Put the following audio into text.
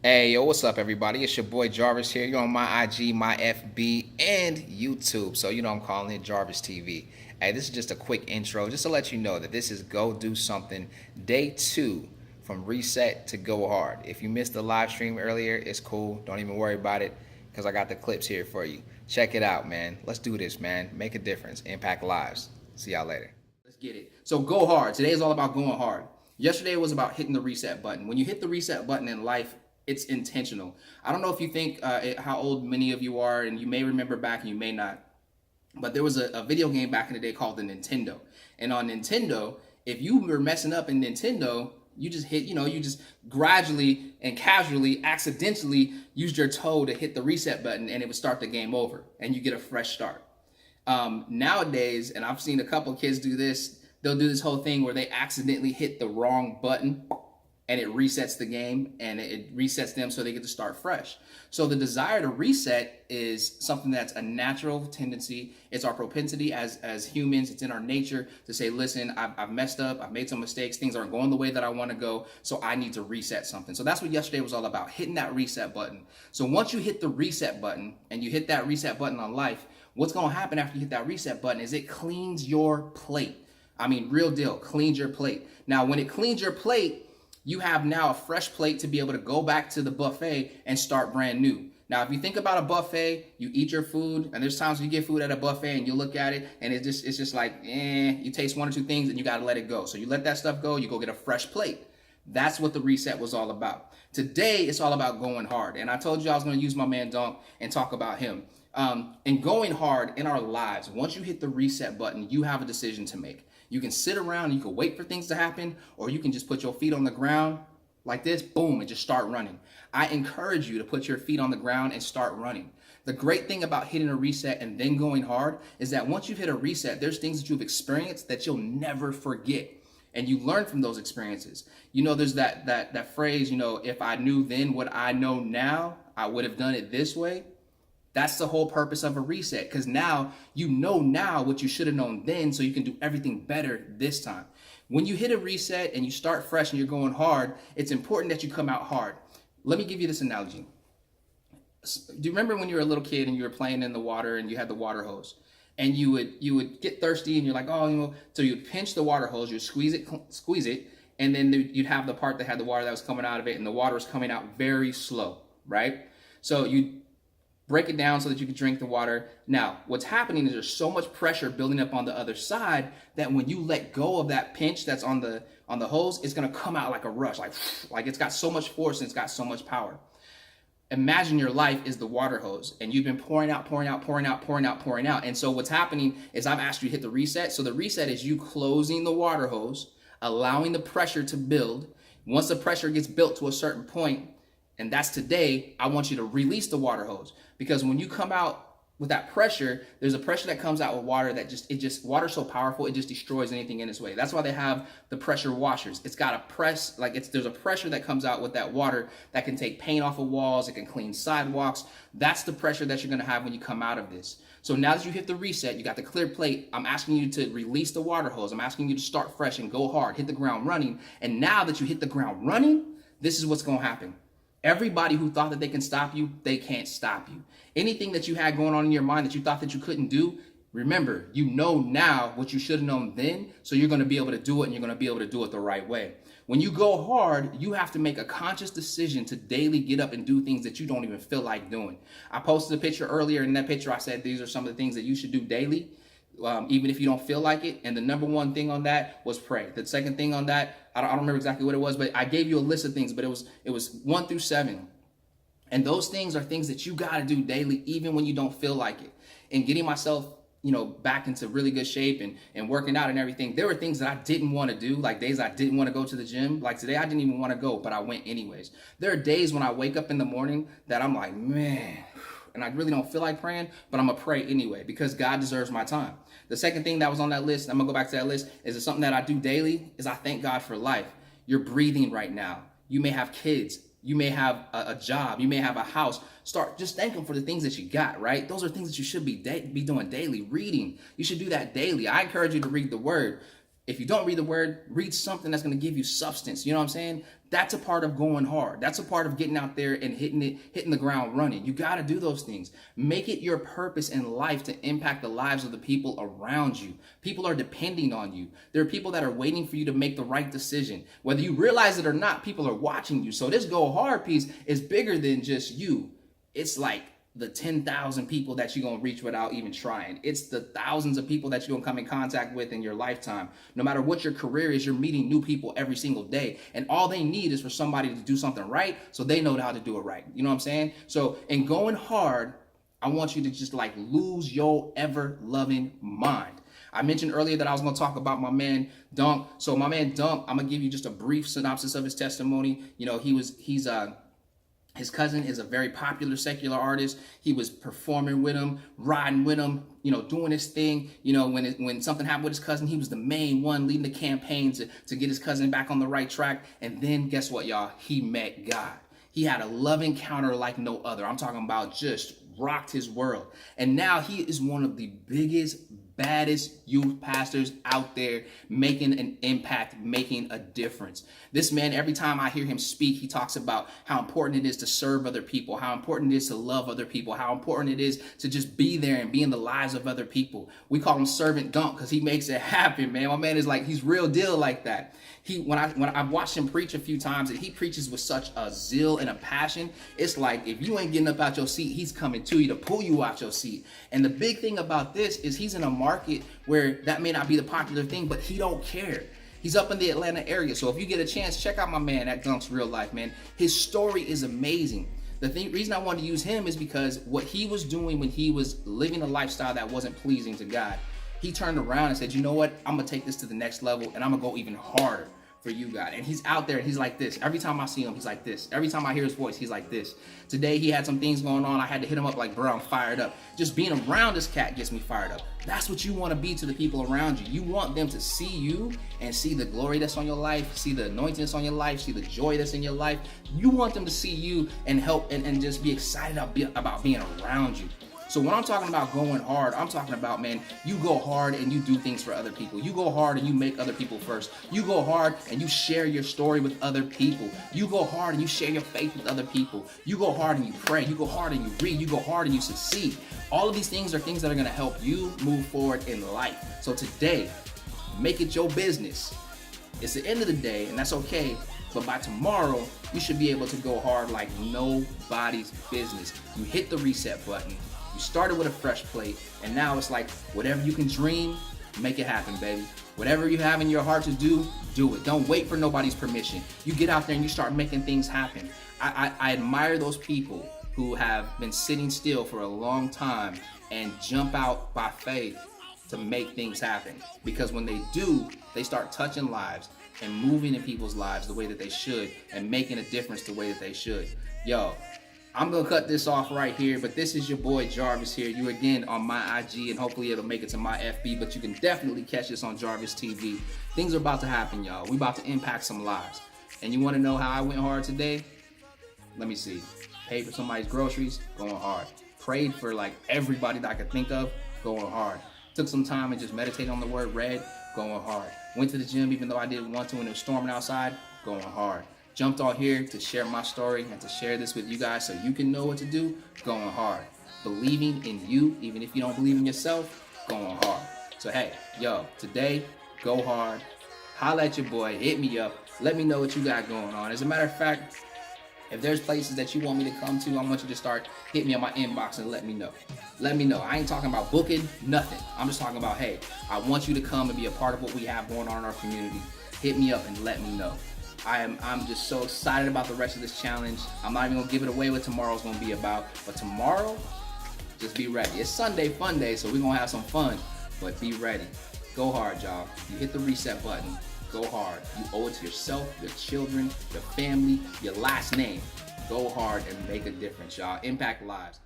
Hey, yo, what's up, everybody? It's your boy Jarvis here. You're on my IG, my FB, and YouTube. So, I'm calling it Jarvis TV. Hey, this is just a quick intro just to let you know that this is Go Do Something Day 2 from Reset to Go Hard. If you missed the live stream earlier, it's cool. Don't even worry about it because I got the clips here for you. Check it out, man. Let's do this, man. Make a difference, impact lives. See y'all later. Let's get it. So, go hard. Today is all about going hard. Yesterday was about hitting the reset button. When you hit the reset button in life, it's intentional. I don't know if you think how old many of you are, and you may remember back and you may not, but there was a video game back in the day called the Nintendo. And on Nintendo, if you were messing up in Nintendo, you just hit, you just gradually and casually, accidentally used your toe to hit the reset button and it would start the game over and you get a fresh start. Nowadays, and I've seen a couple kids do this, they'll do this whole thing where they accidentally hit the wrong button and it resets the game and it resets them so they get to start fresh. So the desire to reset is something that's a natural tendency. It's our propensity as humans. It's in our nature to say, listen, I've messed up. I've made some mistakes. Things aren't going the way that I want to go. So I need to reset something. So that's what yesterday was all about, hitting that reset button. So once you hit the reset button and you hit that reset button on life, what's going to happen after you hit that reset button is it cleans your plate. I mean, real deal, cleans your plate. Now, when it cleans your plate, you have now a fresh plate to be able to go back to the buffet and start brand new. Now, if you think about a buffet, you eat your food, and there's times you get food at a buffet and you look at it and it's just like, you taste one or two things and you got to let it go. So you let that stuff go, you go get a fresh plate. That's what the reset was all about. Today, it's all about going hard. And I told you I was going to use my man Dunk and talk about him. And going hard in our lives, once you hit the reset button, you have a decision to make. You can sit around and you can wait for things to happen, or you can just put your feet on the ground like this, boom, and just start running. I encourage you to put your feet on the ground and start running. The great thing about hitting a reset and then going hard is that once you've hit a reset, there's things that you've experienced that you'll never forget. And you learn from those experiences. There's that phrase, if I knew then what I know now, I would have done it this way. That's the whole purpose of a reset, because now you know now what you should have known then, so you can do everything better this time. When you hit a reset and you start fresh and you're going hard, it's important that you come out hard. Let me give you this analogy. Do you remember when you were a little kid and you were playing in the water and you had the water hose? And you would get thirsty and you're like, so you'd pinch the water hose, you'd squeeze it, and then you'd have the part that had the water that was coming out of it, and the water was coming out very slow, right? So you break it down so that you can drink the water. Now, what's happening is there's so much pressure building up on the other side that when you let go of that pinch that's on the hose, it's gonna come out like a rush, like it's got so much force and it's got so much power. Imagine your life is the water hose and you've been pouring out. And so what's happening is I've asked you to hit the reset. So the reset is you closing the water hose, allowing the pressure to build. Once the pressure gets built to a certain point, and that's today, I want you to release the water hose, because when you come out with that pressure, there's a pressure that comes out with water that water's so powerful, it just destroys anything in its way. That's why they have the pressure washers. It's got a press, there's a pressure that comes out with that water that can take paint off of walls, it can clean sidewalks. That's the pressure that you're gonna have when you come out of this. So now that you hit the reset, you got the clear plate, I'm asking you to release the water hose. I'm asking you to start fresh and go hard, hit the ground running. And now that you hit the ground running, this is what's gonna happen. Everybody who thought that they can stop you, they can't stop you. Anything that you had going on in your mind that you thought that you couldn't do, remember, you know now what you should have known then, so you're going to be able to do it, and you're going to be able to do it the right way. When you go hard, you have to make a conscious decision to daily get up and do things that you don't even feel like doing. I posted a picture earlier. In that picture, I said these are some of the things that you should do daily. Even if you don't feel like it. And the number one thing on that was pray. The second thing on that, I don't remember exactly what it was, but I gave you a list of things, but it was 1 through 7. And those things are things that you got to do daily, even when you don't feel like it. And getting myself, back into really good shape and working out and everything, there were things that I didn't want to do, like days I didn't want to go to the gym. Like today, I didn't even want to go, but I went anyways. There are days when I wake up in the morning that I'm like, man, and I really don't feel like praying, but I'm gonna pray anyway because God deserves my time. The second thing that was on that list, I'm gonna go back to that list, is something that I do daily, is I thank God for life. You're breathing right now. You may have kids. You may have a job. You may have a house. Just thank Him for the things that you got, right? Those are things that you should be doing daily. Reading, you should do that daily. I encourage you to read the Word. If you don't read the word, read something that's going to give you substance. You know what I'm saying? That's a part of going hard. That's a part of getting out there and hitting the ground running. You got to do those things. Make it your purpose in life to impact the lives of the people around you. People are depending on you. There are people that are waiting for you to make the right decision. Whether you realize it or not, people are watching you. So this go hard piece is bigger than just you. It's like the 10,000 people that you're going to reach without even trying. It's the thousands of people that you're going to come in contact with in your lifetime. No matter what your career is, you're meeting new people every single day. And all they need is for somebody to do something right so they know how to do it right. You know what I'm saying? So in going hard, I want you to just like lose your ever-loving mind. I mentioned earlier that I was going to talk about my man Dunk. So my man Dunk, I'm going to give you just a brief synopsis of his testimony. You know, his cousin is a very popular secular artist. He was performing with him, riding with him, you know, doing his thing. You know, when something happened with his cousin, he was the main one leading the campaign to get his cousin back on the right track. And then guess what, y'all? He met God. He had a love encounter like no other. I'm talking about just rocked his world. And now he is one of the biggest, baddest youth pastors out there, making an impact, making a difference. This man, every time I hear him speak, he talks about how important it is to serve other people, how important it is to love other people, how important it is to just be there and be in the lives of other people. We call him Servant Dunk because he makes it happen, man. My man is like, he's real deal like that. When I've watched him preach a few times, and he preaches with such a zeal and a passion, it's like if you ain't getting up out your seat, he's coming to you to pull you out your seat. And the big thing about this is he's in a market where that may not be the popular thing, but he don't care. He's up in the Atlanta area. So if you get a chance, check out my man at Dunk's Real Life, man. His story is amazing. The reason I wanted to use him is because what he was doing when he was living a lifestyle that wasn't pleasing to God, he turned around and said, you know what? I'm going to take this to the next level, and I'm going to go even harder for you, God. And he's out there, and he's like this. Every time I see him, he's like this. Every time I hear his voice, he's like this. Today, he had some things going on. I had to hit him up like, bro, I'm fired up. Just being around this cat gets me fired up. That's what you want to be to the people around you. You want them to see you and see the glory that's on your life, see the anointing that's on your life, see the joy that's in your life. You want them to see you and help and just be excited about being around you. So when I'm talking about going hard, I'm talking about, man, you go hard and you do things for other people. You go hard and you make other people first. You go hard and you share your story with other people. You go hard and you share your faith with other people. You go hard and you pray. You go hard and you read. You go hard and you succeed. All of these things are things that are going to help you move forward in life. So today, make it your business. It's the end of the day, and that's okay. But by tomorrow, you should be able to go hard like nobody's business. You hit the reset button. You started with a fresh plate, and now it's like whatever you can dream, make it happen, baby. Whatever you have in your heart to do it. Don't wait for nobody's permission. You get out there and you start making things happen. I admire those people who have been sitting still for a long time and jump out by faith to make things happen. Because when they do, they start touching lives and moving in people's lives the way that they should and making a difference the way that they should. Yo, I'm going to cut this off right here, but this is your boy Jarvis here. You again on my IG, and hopefully it'll make it to my FB, but you can definitely catch this on Jarvis TV. Things are about to happen, y'all. We about to impact some lives. And you want to know how I went hard today? Let me see. Paid for somebody's groceries, going hard. Prayed for like everybody that I could think of, going hard. Took some time and just meditated on the word, read, going hard. Went to the gym even though I didn't want to when it was storming outside, going hard. Jumped on here to share my story and to share this with you guys so you can know what to do, going hard. Believing in you, even if you don't believe in yourself, going hard. So hey, yo, today, go hard. Holla at your boy, hit me up. Let me know what you got going on. As a matter of fact, if there's places that you want me to come to, I want you to start hitting me on my inbox and let me know. Let me know. I ain't talking about booking, nothing. I'm just talking about, hey, I want you to come and be a part of what we have going on in our community. Hit me up and let me know. I'm just so excited about the rest of this challenge. I'm not even gonna give it away what tomorrow's gonna be about. But tomorrow, just be ready. It's Sunday fun day, so we're gonna have some fun. But be ready. Go hard, y'all. You hit the reset button. Go hard. You owe it to yourself, your children, your family, your last name. Go hard and make a difference, y'all. Impact lives.